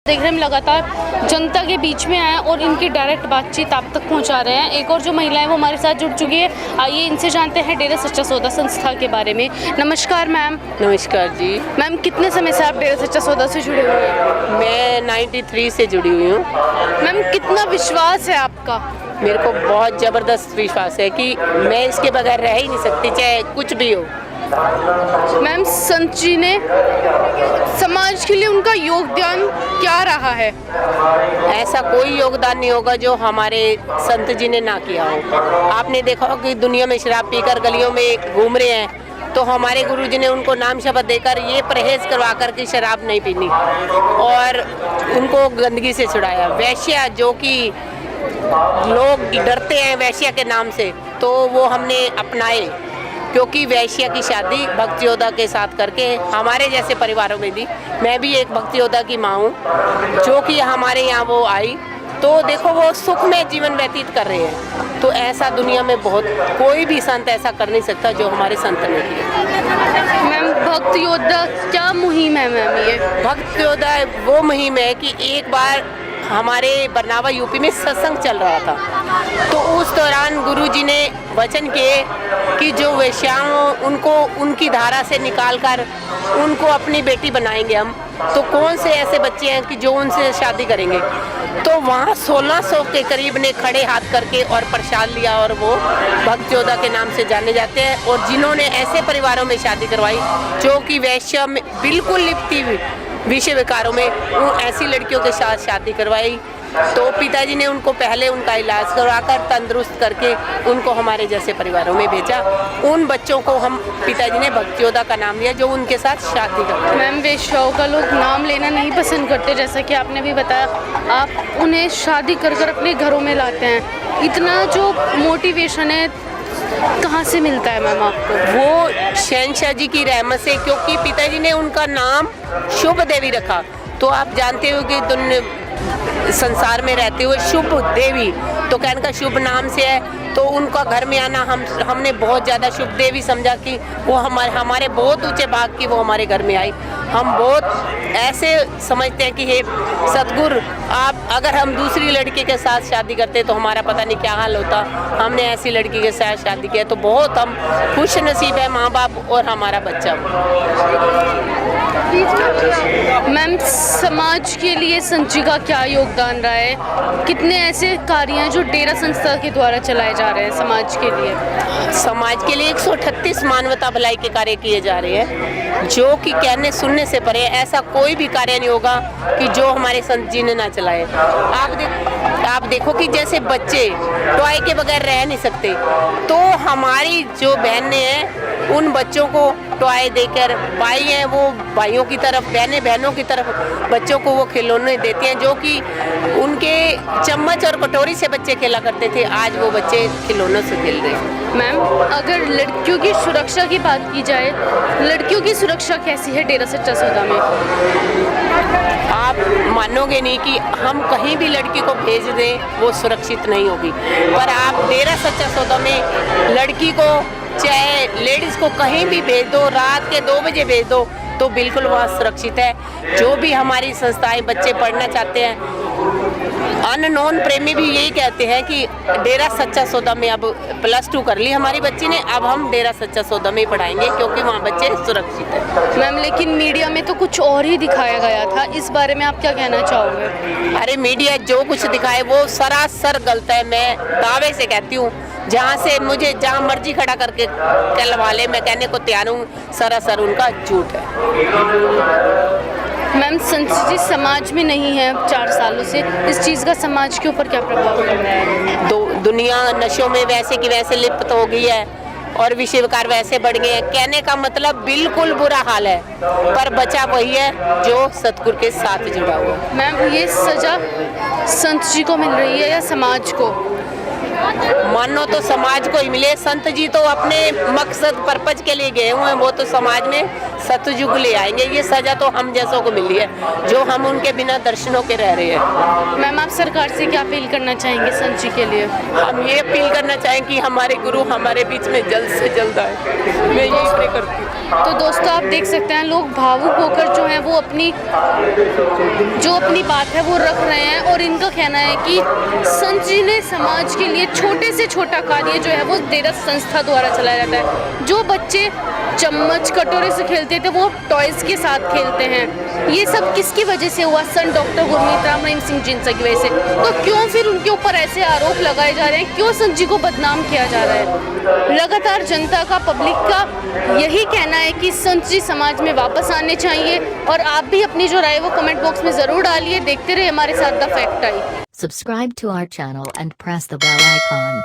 देख रहे हैं हम लगातार जनता के बीच में आए और इनकी डायरेक्ट बातचीत आप तक पहुंचा रहे हैं। एक और जो महिला है वो हमारे साथ जुड़ चुकी है, आइए इनसे जानते हैं डेरा सच्चा सौदा संस्था के बारे में। नमस्कार मैम। नमस्कार जी। मैम कितने समय से आप डेरा सच्चा सौदा से जुड़े हुए हैं? मैं 93 से जुड़ी हुई हूँ। मैम कितना विश्वास है आपका? मेरे को बहुत ज़बरदस्त विश्वास है कि मैं इसके बगैर रह ही नहीं सकती, चाहे कुछ भी हो। मैम संत जी ने समाज के लिए उनका योगदान क्या रहा है? ऐसा कोई योगदान नहीं होगा जो हमारे संत जी ने ना किया हो। आपने देखा हो कि दुनिया में शराब पीकर गलियों में घूम रहे हैं, तो हमारे गुरुजी ने उनको नाम शब्द देकर ये परहेज करवा कर कि शराब नहीं पीनी और उनको गंदगी से छुड़ाया। वैश्या जो कि लोग डरते हैं वैश्या के नाम से, तो वो हमने अपनाए, क्योंकि वैश्या की शादी भक्ति योद्धा के साथ करके हमारे जैसे परिवारों में दी। मैं भी एक भक्ति योद्धा की माँ हूँ, जो कि हमारे यहाँ वो आई, तो देखो वो सुख में जीवन व्यतीत कर रहे हैं। तो ऐसा दुनिया में बहुत कोई भी संत ऐसा कर नहीं सकता जो हमारे संत ने किया। मैम भक्ति योद्धा क्या मुहिम है मैम? ये भक्ति योद्धा वो मुहिम है कि एक बार हमारे बरनावा यूपी में सत्संग चल रहा था, तो उस दौरान गुरुजी ने वचन किए कि जो वेश्याओं उनको उनकी धारा से निकालकर उनको अपनी बेटी बनाएंगे हम, तो कौन से ऐसे बच्चे हैं कि जो उनसे शादी करेंगे। तो वहाँ 1600 के करीब ने खड़े हाथ करके और प्रसाद लिया, और वो भक्त योद्धा के नाम से जाने जाते हैं। और जिन्होंने ऐसे परिवारों में शादी करवाई जो कि वैश्य में बिल्कुल लिपटी हुई विषय विकारों में, उन ऐसी लड़कियों के साथ शादी करवाई, तो पिताजी ने उनको पहले उनका इलाज करवाकर तंदुरुस्त करके उनको हमारे जैसे परिवारों में भेजा। उन बच्चों को हम पिताजी ने भक्ति योद्धा का नाम दिया जो उनके साथ शादी करते। मैम वेश्याओं का लोग नाम लेना नहीं पसंद करते, जैसा कि आपने भी बताया, आप उन्हें शादी कर कर अपने घरों में लाते हैं। इतना जो मोटिवेशन है कहाँ से मिलता है मैम आपको? वो शहंशाह जी की रहमत से, क्योंकि पिताजी ने उनका नाम शुभ देवी रखा। तो आप जानते हो कि संसार में रहते हुए शुभ देवी, तो कहने का शुभ नाम से है, तो उनका घर में आना हमने बहुत ज़्यादा शुभ देवी समझा कि वो हमारे बहुत ऊंचे भाग की वो हमारे घर में आई। हम बहुत ऐसे समझते हैं कि हे सतगुरु, आप अगर हम दूसरी लड़की के साथ शादी करते तो हमारा पता नहीं क्या हाल होता। हमने ऐसी लड़की के साथ शादी किया, तो बहुत हम खुश नसीब है, माँ बाप और हमारा बच्चा। मैम समाज के लिए संत जी का क्या योगदान रहा है? कितने ऐसे कार्य हैं जो डेरा संस्था के द्वारा चलाए जा रहे हैं समाज के लिए? समाज के लिए 138 मानवता भलाई के कार्य किए जा रहे हैं, जो कि कहने सुनने से परे ऐसा कोई भी कार्य नहीं होगा कि जो हमारे संत जी ने ना चलाए। आप देखो कि जैसे बच्चे टॉय के बगैर रह नहीं सकते, तो हमारी जो बहनें हैं उन बच्चों को टॉय देकर, भाई हैं वो भाइयों की तरफ, बहनें बहनों की तरफ बच्चों को वो खिलौने देते हैं, जो कि उनके चम्मच और कटोरी से बच्चे खेला करते थे, आज वो बच्चे खिलौनों से खेल रहे हैं। मैम अगर लड़कियों की सुरक्षा की बात की जाए, लड़कियों की सुरक्षा कैसी है डेरा सच्चा सौदा में? आप मानोगे नहीं कि हम कहीं भी लड़की को भेज दें वो सुरक्षित नहीं होगी, पर आप डेरा सच्चा सौदा में लड़की को, चाहे लेडीज़ को कहीं भी भेज दो, रात के 2 बजे भेज दो, तो बिल्कुल वहाँ सुरक्षित है। जो भी हमारी संस्थाएं बच्चे पढ़ना चाहते हैं, अननोन प्रेमी भी यही कहते हैं कि डेरा सच्चा सौदा में, अब +2 कर ली हमारी बच्ची ने, अब हम डेरा सच्चा सौदा में ही पढ़ाएंगे, क्योंकि वहाँ बच्चे सुरक्षित हैं। मैम लेकिन मीडिया में तो कुछ और ही दिखाया गया था, इस बारे में आप क्या कहना चाहोगे? अरे मीडिया जो कुछ दिखाए वो सरासर गलत है। मैं दावे से कहती हूँ, जहाँ से मुझे जहाँ मर्जी खड़ा करके कहलवा ले, मैं कहने को तैयार हूँ, सरासर उनका झूठ है। मैम संत जी समाज में नहीं है 4 सालों से, इस चीज़ का समाज के ऊपर क्या प्रभाव पड़ रहा है? दुनिया नशों में वैसे की वैसे लिप्त हो गई है और विषय विकार वैसे बढ़ गए हैं। कहने का मतलब बिल्कुल बुरा हाल है, पर बचा वही है जो सतगुरु के साथ जुड़ा हुआ। मैम ये सजा संत जी को मिल रही है या समाज को? मानो तो समाज को ही मिले, संत जी तो अपने मकसद पर्पज के लिए गए हुए हैं, वो तो समाज में सतयुग ले आएंगे। ये सजा तो हम जैसों को मिली है जो हम उनके बिना दर्शनों के रह रहे हैं। मैम आप सरकार से क्या अपील करना चाहेंगे संत जी के लिए? हम ये अपील करना चाहें कि हमारे गुरु हमारे बीच में जल्द से जल्द आए। मैं यही प्रे करती हूँ। तो दोस्तों आप देख सकते हैं लोग भावुक होकर जो है वो अपनी बात है वो रख रहे हैं और इनका कहना है कि संत जी ने समाज के लिए छोटे से छोटा कार्य जो है वो देरस संस्था द्वारा चलाया जाता है। जो बच्चे चम्मच कटोरे से खेलते थे वो टॉयज के साथ खेलते हैं। ये सब किसकी वजह से हुआ? संत डॉक्टर गुरमीत राम रहीम सिंह जिंदसा की वजह से। तो क्यों फिर उनके ऊपर ऐसे आरोप लगाए जा रहे हैं? क्यों संत जी को बदनाम किया जा रहा है? लगातार जनता का, पब्लिक का यही कहना है कि संत जी समाज में वापस आने चाहिए। और आप भी अपनी जो राय वो कमेंट बॉक्स में ज़रूर डालिए। देखते रहे हमारे साथ the fact I. Subscribe to our channel and press the bell icon.